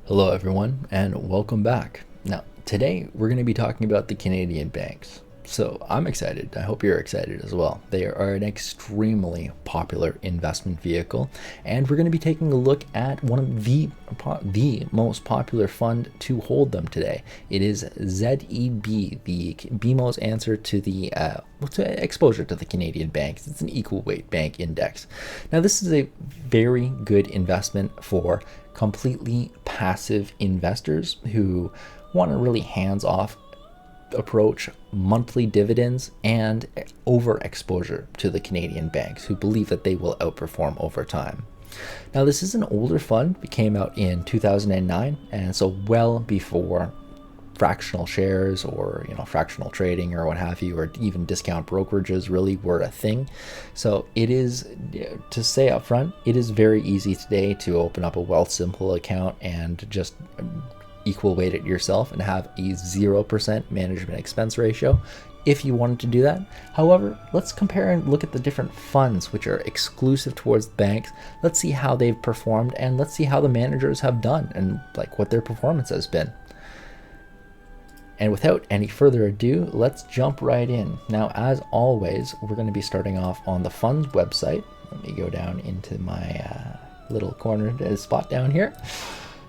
Hello, everyone, and welcome back. Now, today we're going to be talking about the Canadian banks. So, I'm excited. I hope you're excited as well. They are an extremely popular investment vehicle, and we're going to be taking a look at one of the most popular fund to hold them today. It is ZEB, the BMO's answer to the exposure to the Canadian banks. It's an equal weight bank index. Now, this is a very good investment for completely passive investors who want a really hands-off approach, monthly dividends, and overexposure to the Canadian banks, who believe that they will outperform over time. Now, this is an older fund. It came out in 2009, and so well before fractional shares or fractional trading or what have you, or even discount brokerages really were a thing. So it is, to say up front, it is very easy today to open up a Wealthsimple account and just equal weight it yourself and have a 0% management expense ratio if you wanted to do that. However, let's compare and look at the different funds which are exclusive towards banks. Let's see how they've performed, and let's see how the managers have done and what their performance has been. And without any further ado, let's jump right in. Now, as always, we're going to be starting off on the fund's website. Let me go down into my little corner spot down here.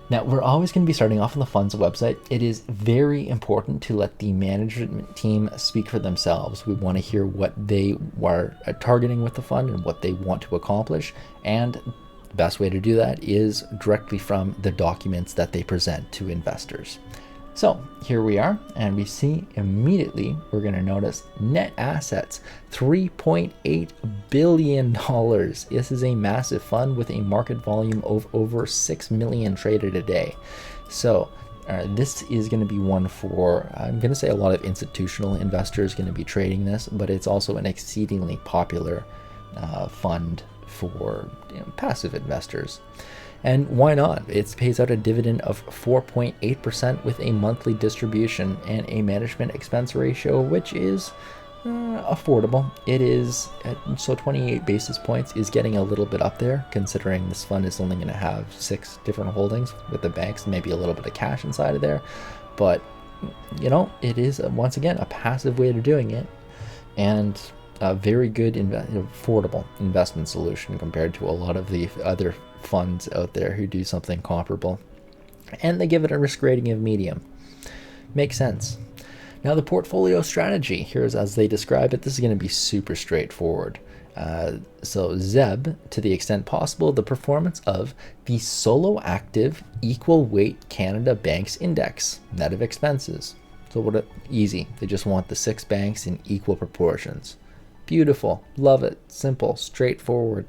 Now, we're always going to be starting off on the fund's website. It is very important to let the management team speak for themselves. We want to hear what they are targeting with the fund and what they want to accomplish. And the best way to do that is directly from the documents that they present to investors. So here we are, and we see immediately we're going to notice net assets, $3.8 billion. This is a massive fund with a market volume of over 6 million traded a day. So this is going to be one for, I'm going to say, a lot of institutional investors going to be trading this, but it's also an exceedingly popular fund for passive investors. And why not? It pays out a dividend of 4.8% with a monthly distribution and a management expense ratio, which is affordable. It is, so 28 basis points is getting a little bit up there, considering this fund is only going to have 6 different holdings with the banks, maybe a little bit of cash inside of there. But, it is, once again, a passive way of doing it, and a very good, affordable investment solution compared to a lot of the other funds out there who do something comparable, and they give it a risk rating of medium. Makes sense. Now, the portfolio strategy, here's as they describe it. This is going to be super straightforward. So ZEB, to the extent possible, the performance of the solo active equal weight Canada Banks Index, net of expenses. So easy. They just want the 6 banks in equal proportions. Beautiful. Love it. Simple. Straightforward.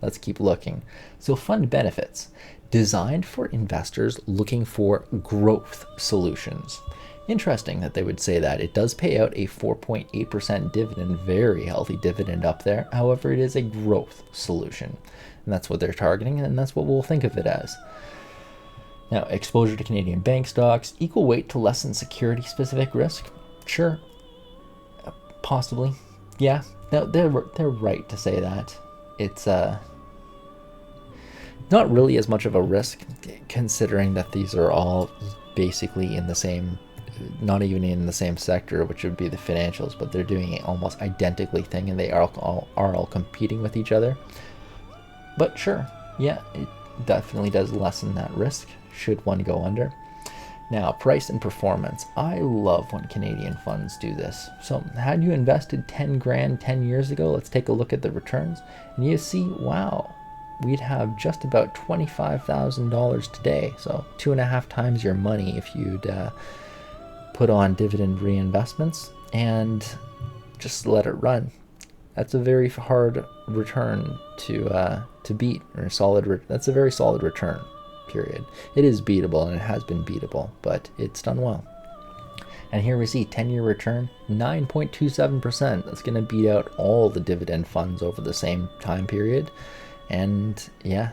Let's keep looking. So fund benefits, designed for investors looking for growth solutions. Interesting that they would say that. It does pay out a 4.8% dividend, very healthy dividend up there. However, it is a growth solution, and that's what they're targeting, and that's what we'll think of it as. Now, exposure to Canadian bank stocks, equal weight to lessen security-specific risk. Sure, possibly. Yeah, no, they're right to say that. It's not really as much of a risk, considering that these are all basically in the same, not even in the same sector, which would be the financials, but they're doing an almost identically thing, and they are all competing with each other. But sure, yeah, it definitely does lessen that risk should one go under. Now, price and performance. I love when Canadian funds do this. So had you invested 10 grand 10 years ago, let's take a look at the returns, and you see, wow, we'd have just about $25,000 today. So 2.5 times your money if you'd put on dividend reinvestments and just let it run. That's a very hard return to beat, or that's a very solid return. Period. It is beatable, and it has been beatable, but it's done well. And here we see 10-year return, 9.27%. That's going to beat out all the dividend funds over the same time period. And yeah,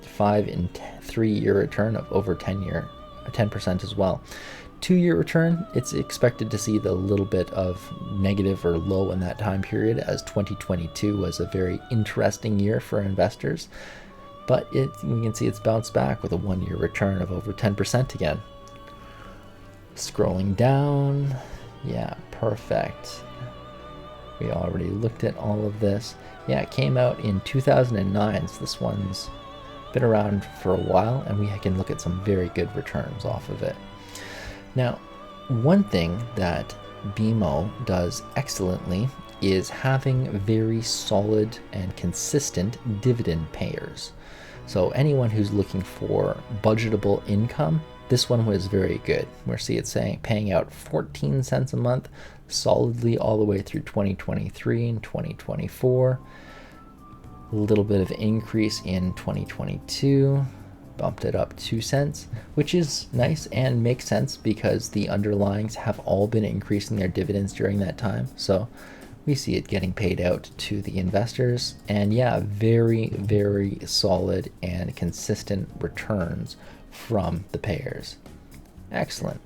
5 and 3-year return of over 10% as well. 2-year return, it's expected to see the little bit of negative or low in that time period, as 2022 was a very interesting year for investors. but we can see it's bounced back with a 1-year return of over 10% again. Scrolling down, yeah, perfect. We already looked at all of this. Yeah, it came out in 2009, so this one's been around for a while, and we can look at some very good returns off of it. Now, one thing that BMO does excellently is having very solid and consistent dividend payers. So anyone who's looking for budgetable income, this one was very good. We see it paying out 14 cents a month solidly all the way through 2023 and 2024. A little bit of increase in 2022, bumped it up 2 cents, which is nice and makes sense because the underlyings have all been increasing their dividends during that time. So we see it getting paid out to the investors, and yeah, very, very solid and consistent returns from the payers. Excellent.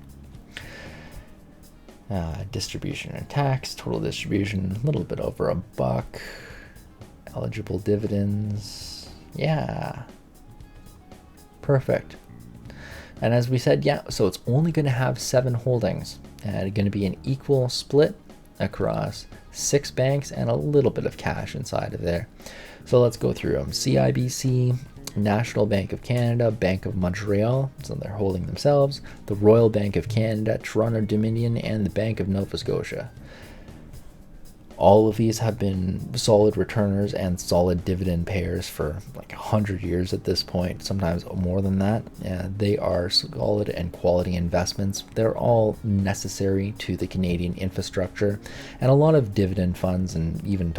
Distribution and tax, total distribution, a little bit over $1. Eligible dividends, yeah, perfect. And as we said, yeah, so it's only going to have 7 holdings, and going to be an equal split across 6 banks and a little bit of cash inside of there. So let's go through them. CIBC, National Bank of Canada, Bank of Montreal, so they're holding themselves, the Royal Bank of Canada, Toronto Dominion, and the Bank of Nova Scotia. All of these have been solid returners and solid dividend payers for like 100 years at this point, sometimes more than that. They are solid and quality investments. They're all necessary to the Canadian infrastructure, and a lot of dividend funds and even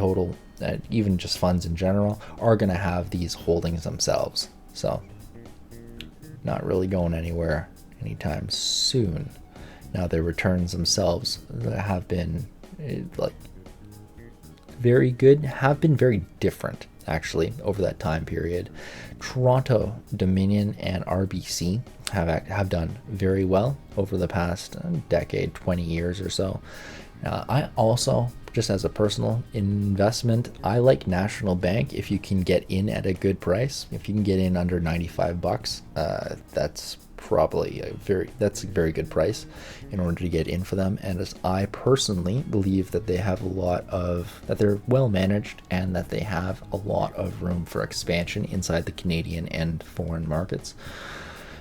just funds in general are going to have these holdings themselves. So not really going anywhere anytime soon. Now their returns themselves have been very good, have been very different actually over that time period. Toronto Dominion and RBC have done very well over the past decade, 20 years or so. I also, just as a personal investment, I like National Bank if you can get in at a good price. If you can get in under $95, that's probably a very good price in order to get in for them. And as I personally believe that they have that they're well managed and that they have a lot of room for expansion inside the Canadian and foreign markets,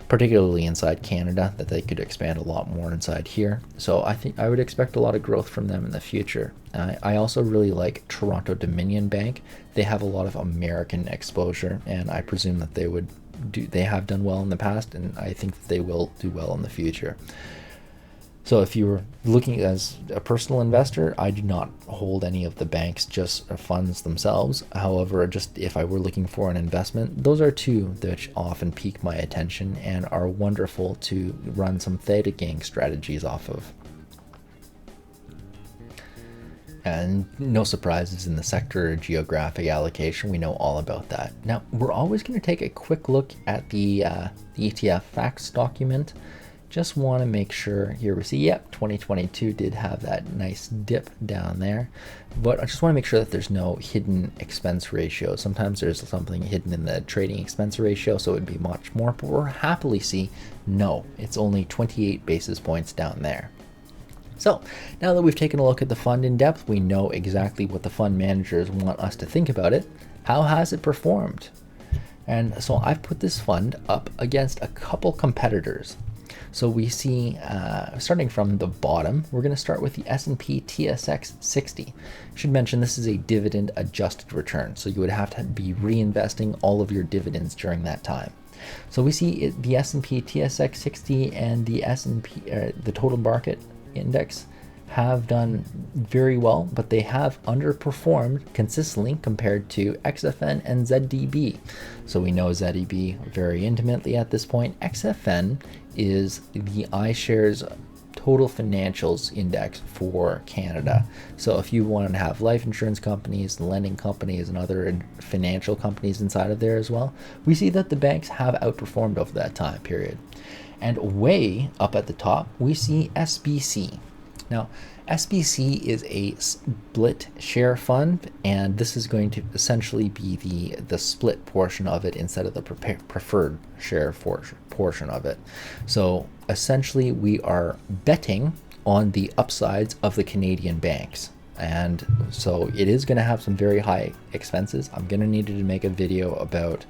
particularly inside Canada, that they could expand a lot more inside here. So I think I would expect a lot of growth from them in the future. I also really like Toronto Dominion Bank. They have a lot of American exposure, and I presume that they have done well in the past, and I think that they will do well in the future. So if you were looking as a personal investor, I do not hold any of the banks, just funds themselves. However, just if I were looking for an investment, those are two that often pique my attention and are wonderful to run some theta gang strategies off of. And no surprises in the sector or geographic allocation. We know all about that. Now, we're always going to take a quick look at the ETF facts document. Just want to make sure here we see, yep, 2022 did have that nice dip down there. But I just want to make sure that there's no hidden expense ratio. Sometimes there's something hidden in the trading expense ratio, so it would be much more. But we'll happily see, no, it's only 28 basis points down there. So now that we've taken a look at the fund in depth, we know exactly what the fund managers want us to think about it. How has it performed? And so I've put this fund up against a couple competitors. So we see, starting from the bottom, we're going to start with the S&P TSX 60. Should mention this is a dividend adjusted return, so you would have to be reinvesting all of your dividends during that time. So we see the S&P TSX 60 and the S&P, the total market index, have done very well, but they have underperformed consistently compared to XFN and ZDB. So we know ZEB very intimately at this point. XFN is the iShares total financials index for Canada. So if you want to have life insurance companies, lending companies, and other financial companies inside of there as well, we see that the banks have outperformed over that time period. And way up at the top, we see SBC. Now, SBC is a split share fund, and this is going to essentially be the split portion of it instead of the preferred share portion of it. So essentially, we are betting on the upsides of the Canadian banks. And so it is going to have some very high expenses. I'm going to need to make a video about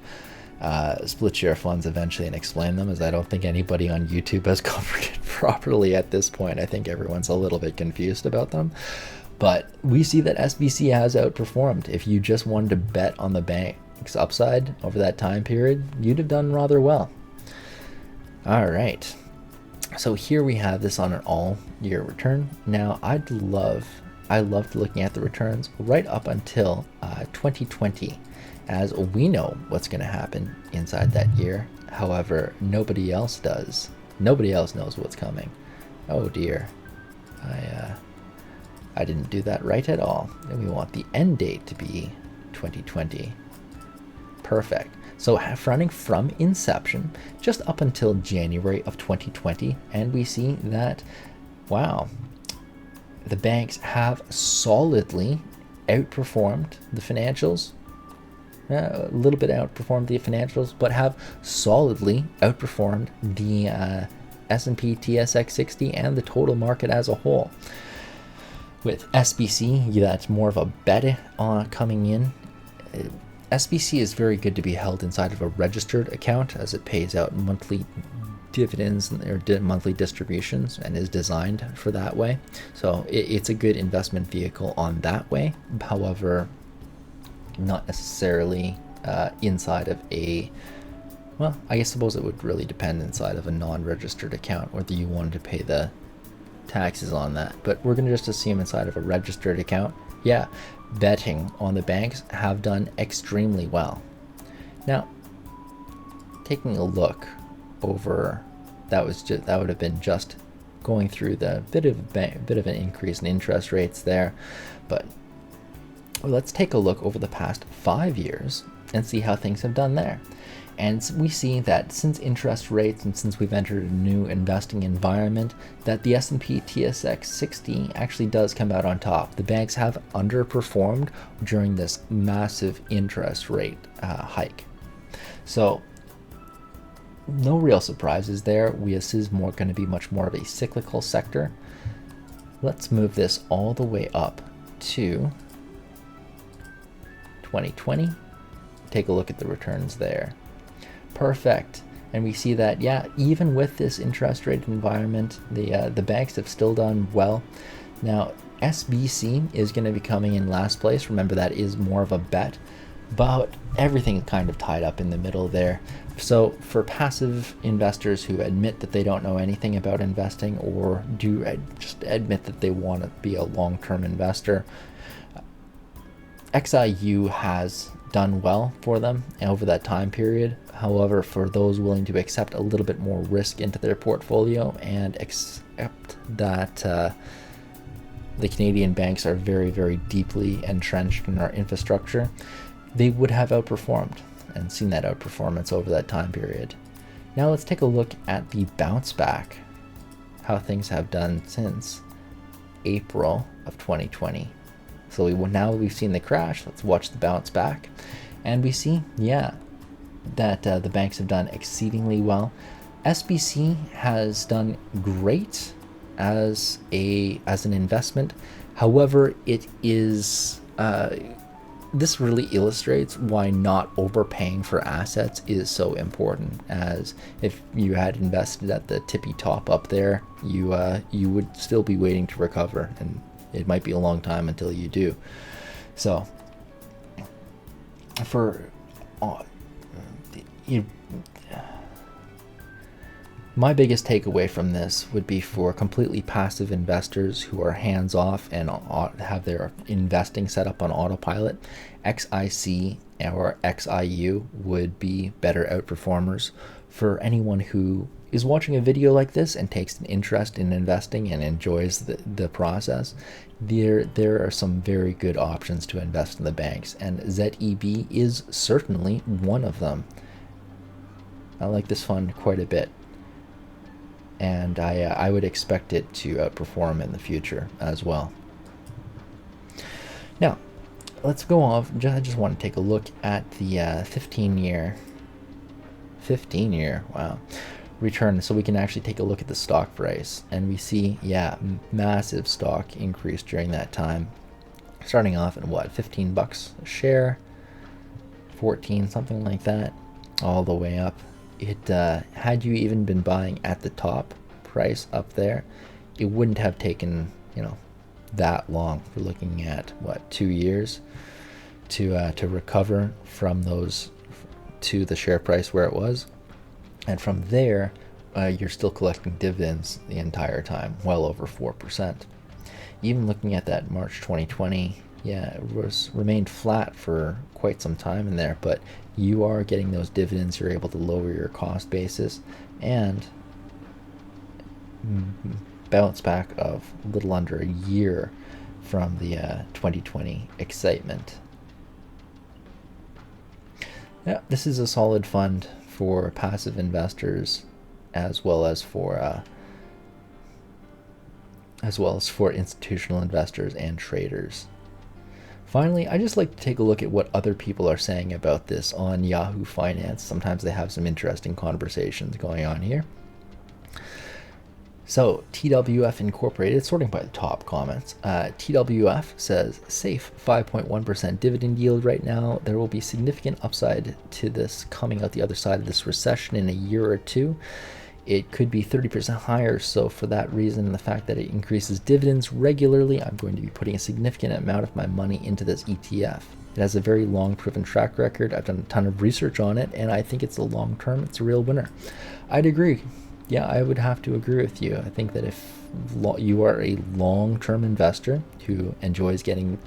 split share funds eventually and explain them, as I don't think anybody on YouTube has covered it properly at this point. I think everyone's a little bit confused about them, but we see that SBC has outperformed. If you just wanted to bet on the bank's upside over that time period, you'd have done rather well. All right, so here we have this on an all-year return. Now I loved looking at the returns right up until 2020, as we know what's going to happen inside that year. However, nobody else does. Nobody else knows what's coming. Oh dear, I didn't do that right at all. And we want the end date to be 2020. Perfect. So running from inception just up until January of 2020, and we see that, wow, the banks have solidly outperformed the financials. A little bit outperformed the financials, but have solidly outperformed the S&P TSX 60 and the total market as a whole. With SBC, that's more of a bet coming in. SBC is very good to be held inside of a registered account, as it pays out monthly dividends or monthly distributions and is designed for that way. So it's a good investment vehicle on that way. However, not necessarily inside of a, well, I suppose it would really depend inside of a non-registered account whether you wanted to pay the taxes on that. But we're going to just assume inside of a registered account, yeah, betting on the banks have done extremely well. Now, taking a look over, that would have been just going through the bit of an increase in interest rates there, but let's take a look over the past 5 years and see how things have done there. And we see that since interest rates and since we've entered a new investing environment, that the S&P TSX 60 actually does come out on top. The banks have underperformed during this massive interest rate hike. So no real surprises there. This is going to be much more of a cyclical sector. Let's move this all the way up to 2020. Take a look at the returns there. Perfect. And we see that, yeah, even with this interest rate environment, the banks have still done well. Now, SBC is going to be coming in last place. Remember, that is more of a bet, but everything is kind of tied up in the middle there. So for passive investors who admit that they don't know anything about investing, or do just admit that they want to be a long-term investor, XIU has done well for them over that time period. However, for those willing to accept a little bit more risk into their portfolio and accept that the Canadian banks are very, very deeply entrenched in our infrastructure, they would have outperformed and seen that outperformance over that time period. Now let's take a look at the bounce back, how things have done since April of 2020. So now we've seen the crash. Let's watch the bounce back, and we see, yeah, that the banks have done exceedingly well. SBC has done great as an investment. However, it is this really illustrates why not overpaying for assets is so important. As if you had invested at the tippy top up there, you would still be waiting to recover, and it might be a long time until you do. So my biggest takeaway from this would be for completely passive investors who are hands-off and have their investing set up on autopilot, XIC or XIU would be better outperformers. For anyone who is watching a video like this and takes an interest in investing and enjoys the process, there are some very good options to invest in the banks, and ZEB is certainly one of them. I like this fund quite a bit. and I would expect it to outperform in the future as well. Now, let's go off. I just want to take a look at the 15-year, wow, return, so we can actually take a look at the stock price, and we see, yeah, massive stock increase during that time, starting off at what, 15 bucks a share, 14, something like that, all the way up. It had you even been buying at the top price up there, it wouldn't have taken, you know, that long. We're looking at what, 2 years to recover from those to the share price where it was, and from there you're still collecting dividends the entire time, well over 4%. Even looking at that March 2020, yeah, it remained flat for quite some time in there, but you are getting those dividends. You're able to lower your cost basis and bounce back of a little under a year from the 2020 excitement. Yeah, this is a solid fund for passive investors, as well as for institutional investors and traders. Finally, I just like to take a look at what other people are saying about this on Yahoo Finance. Sometimes they have some interesting conversations going on here. So TWF Incorporated, sorting by the top comments, TWF says safe 5.1% dividend yield right now. There will be significant upside to this coming out the other side of this recession in a year or two. It could be 30% higher, so for that reason and the fact that it increases dividends regularly, I'm going to be putting a significant amount of my money into this ETF. It has a very long proven track record. I've done a ton of research on it, and I think it's a long term, it's a real winner. I'd agree. Yeah, I would have to agree with you. I think that if you are a long-term investor who enjoys getting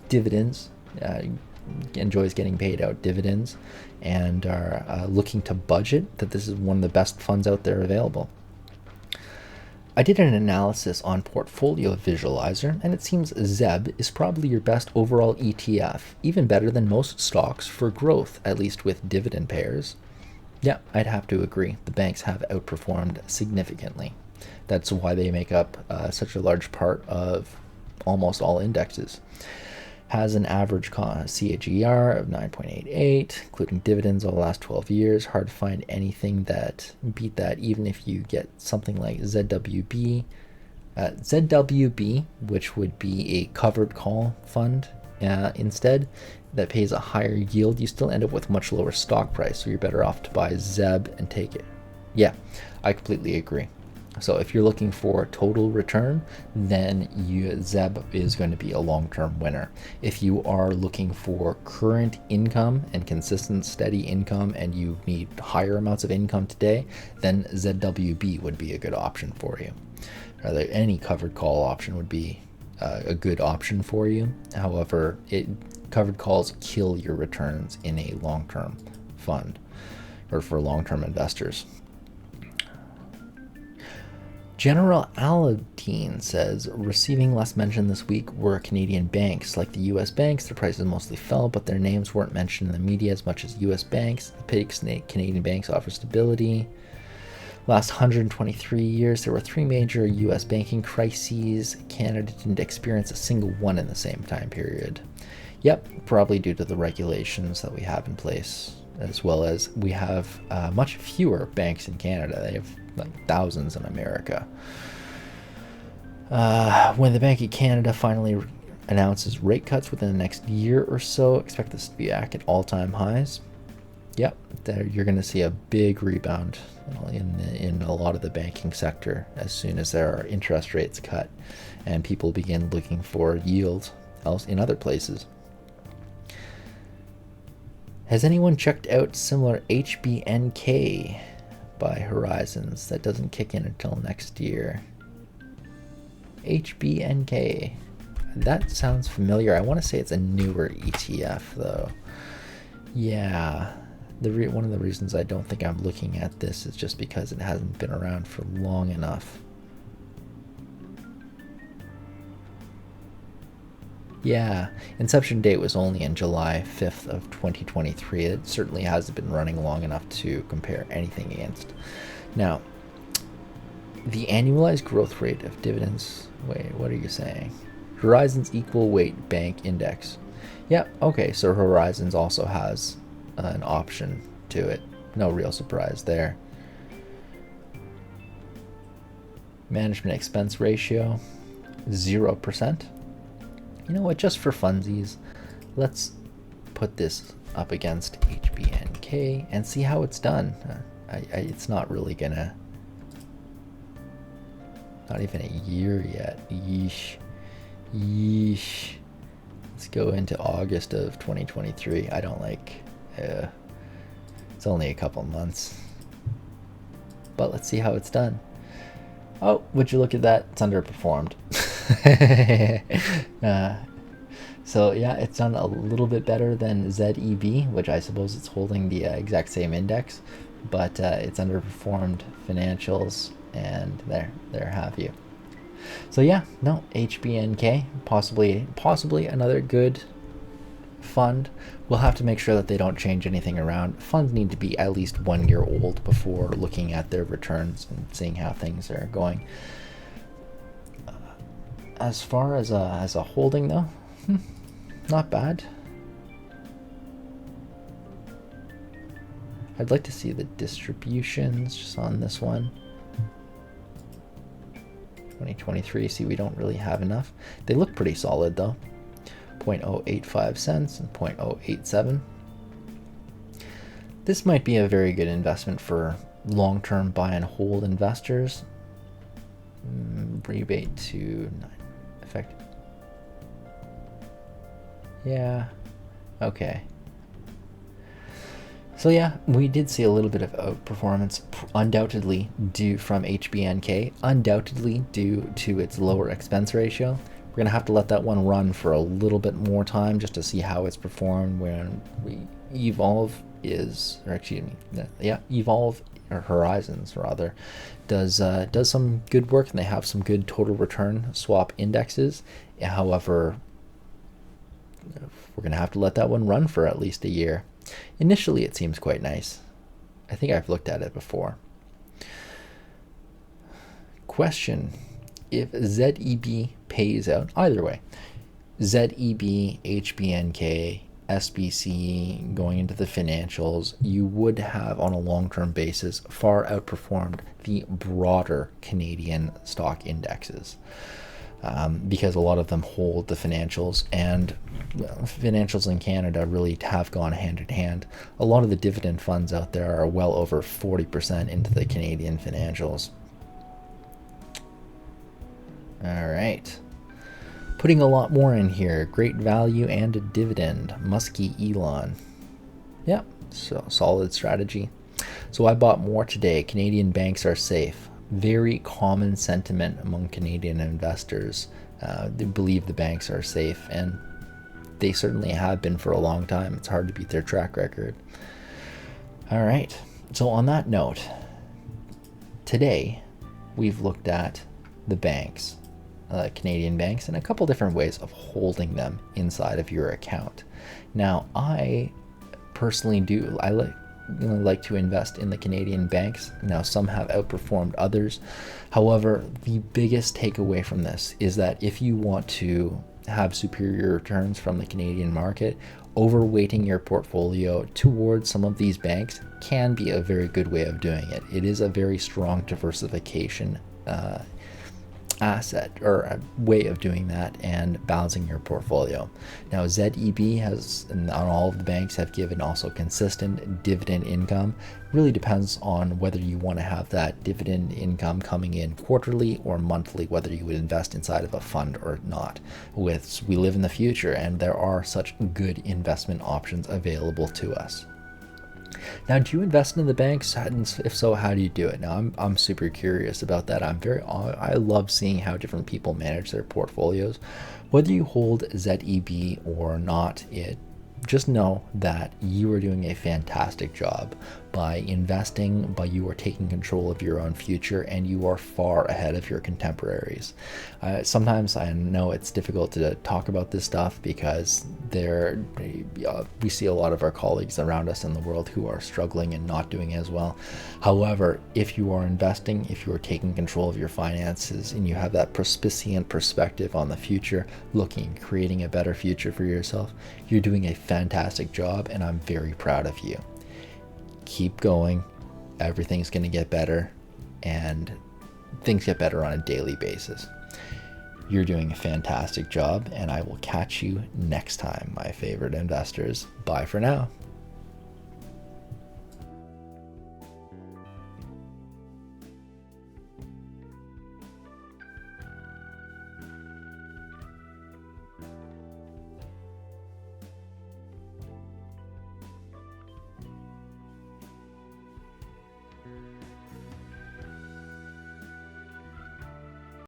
dividends, enjoys getting paid out dividends, and are looking to budget, that this is one of the best funds out there available. I did an analysis on Portfolio Visualizer, and it seems ZEB is probably your best overall ETF, even better than most stocks for growth, at least with dividend payers. Yeah, I'd have to agree. The banks have outperformed significantly. That's why they make up such a large part of almost all indexes. Has an average CAGR of 9.88, including dividends over the last 12 years. Hard to find anything that beat that, even if you get something like ZWB. ZWB, which would be a covered call fund instead, that pays a higher yield, you still end up with much lower stock price, so you're better off to buy ZEB and take it. Yeah, I completely agree. So if you're looking for total return, then ZEB is going to be a long-term winner. If you are looking for current income and consistent steady income, and you need higher amounts of income today, then ZWB would be a good option for you. Any covered call option would be a good option for you. However, covered calls kill your returns in a long-term fund or for long-term investors. General Aladdin says, receiving less mention this week were Canadian banks. Like the U.S. banks, their prices mostly fell, but their names weren't mentioned in the media as much as U.S. banks. The big Canadian banks offer stability. Last 123 years, there were 3 major U.S. banking crises. Canada didn't experience a single one in the same time period. Yep, probably due to the regulations that we have in place, as well as we have much fewer banks in Canada. They have like thousands in America. When the Bank of Canada finally announces rate cuts within the next year or so, expect this to be back at all-time highs. Yep, you're going to see a big rebound in a lot of the banking sector as soon as there are interest rates cut and people begin looking for yield else in other places. Has anyone checked out similar HBNK by Horizons that doesn't kick in until next year? HBNK. That sounds familiar. I want to say it's a newer ETF though. Yeah. One of the reasons I don't think I'm looking at this is just because it hasn't been around for long enough. Yeah, inception date was only in July 5th of 2023. It certainly hasn't been running long enough to compare anything against. Now, The annualized growth rate of dividends. Wait, what are you saying? Horizon's equal weight bank index. Yeah, okay, so Horizons also has an option to it. No real surprise there. Management expense ratio, 0%. You know what, just for funsies, let's put this up against HBNK and see how it's done. It's not really gonna, not even a year yet. Yeesh. Let's go into August of 2023. I don't like, it's only a couple months, but let's see how it's done. Oh, would you look at that? It's underperformed. So yeah, it's done a little bit better than ZEB, which I suppose it's holding the exact same index, but it's underperformed financials, and there have you. So yeah, no, HBNK, possibly another good fund. We'll have to make sure that they don't change anything around. Funds need to be at least 1 year old before looking at their returns and seeing how things are going. As far as a holding though, not bad. I'd like to see the distributions just on this one. 2023, see, we don't really have enough. They look pretty solid though. 0.085 cents and 0.087. This might be a very good investment for long-term buy and hold investors. Rebate to effect. Yeah, okay. So yeah, we did see a little bit of outperformance, undoubtedly due from HBNK, undoubtedly due to its lower expense ratio. We're gonna have to let that one run for a little bit more time just to see how it's performed when Evolve is, or excuse me, yeah, Evolve, or Horizons rather, does some good work, and they have some good total return swap indexes. However, we're gonna have to let that one run for at least a year. Initially, it seems quite nice. I think I've looked at it before. Question: if ZEB pays out, either way, ZEB, HBNK, SBC going into the financials, you would have on a long-term basis far outperformed the broader Canadian stock indexes. Because a lot of them hold the financials, and financials in Canada really have gone hand in hand. A lot of the dividend funds out there are well over 40% into the Canadian financials. All right. Putting a lot more in here. Great value and a dividend. Muskie Elon. Yeah, so solid strategy. So I bought more today. Canadian banks are safe. Very common sentiment among Canadian investors. They believe the banks are safe, and they certainly have been for a long time. It's hard to beat their track record. All right, so on that note, today we've looked at the banks, Canadian banks, and a couple different ways of holding them inside of your account. Now, I personally like to invest in the Canadian banks. Now, some have outperformed others. However, the biggest takeaway from this is that if you want to have superior returns from the Canadian market, overweighting your portfolio towards some of these banks can be a very good way of doing it. It is a very strong diversification asset, or a way of doing that and balancing your portfolio. Now, ZEB has, and all of the banks have given also consistent dividend income. Really depends on whether you want to have that dividend income coming in quarterly or monthly, whether you would invest inside of a fund or not. We live in the future, and there are such good investment options available to us. Now, do you invest in the banks? And if so, how do you do it? Now, I'm super curious about that. I love seeing how different people manage their portfolios. Whether you hold ZEB or not, just know that you are doing a fantastic job by investing, but you are taking control of your own future, and you are far ahead of your contemporaries. Sometimes I know it's difficult to talk about this stuff because we see a lot of our colleagues around us in the world who are struggling and not doing as well. However, if you are investing, if you are taking control of your finances, and you have that prescient perspective on the future, creating a better future for yourself, you're doing a fantastic job, and I'm very proud of you. Keep going. Everything's going to get better, and things get better on a daily basis. You're doing a fantastic job, and I will catch you next time, my favorite investors. Bye for now.